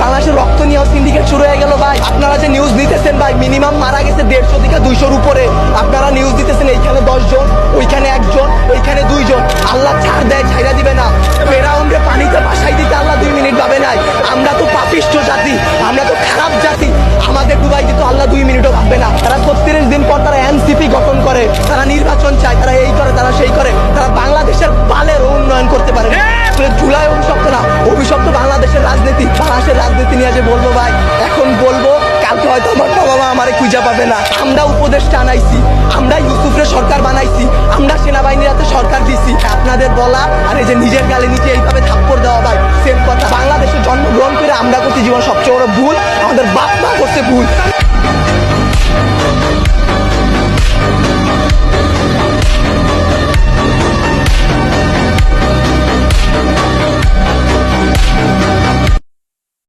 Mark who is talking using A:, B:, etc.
A: বাংলাদেশের রক্ত নিয়ে সিন্ডিকেট শুরু হয়ে গেল ভাই। আপনারা যে নিউজ দিতেছেন ভাই, মিনিমাম মারা গেছে 150 থেকে 200-র উপরে। আপনারা নিউজ দিতেছেন এইখানে 10 জন, ওইখানে 1 জন, ওইখানে 2 জন। আল্লাহ ছাড় দেয়, ছাইড়া দিবে না। ফেরাউনকে পানিতে ভাসাই দিতে আল্লাহ 2 মিনিট ভাবে নাই। আমরা তো পাপিষ্ঠ জাতি, আমরা তো খারাপ জাতি, আমাদের ডুবাই দিত আল্লাহ 2 মিনিটও ভাববে না। তারা 36 দিন পর তারা এনসিপি গঠন করে, তারা নির্বাচন চায়, তারা এই করে, তারা সেই করে, তারা বাংলাদেশের বালের উন্নয়ন করতে পারে না। জুলাই অভিশপ্ত না, অভিশপ্ত বাংলাদেশের রাজনীতি। বাংলাদেশের রাজনীতি নিয়ে যে বলবো ভাই, এখন বলবো, কালকে হয়তো আমার বাবা মা আমারে খুঁজে পাবে না। আমরা উপদেষ্টা আনাইছি, আমরা ইউসুফরে সরকার বানাইছি, আমরা সেনাবাহিনীর হাতে সরকার দিছি। আপনাদের বলা আর এই যে নিজের গালে নিচে এইভাবে থাপ্পড় দেওয়া ভাই সেম কথা। বাংলাদেশে জন্মগ্রহণ করে আমরা করছি জীবন সবচেয়ে বড় ভুল, আমাদের বাপ মা করছে ভুল।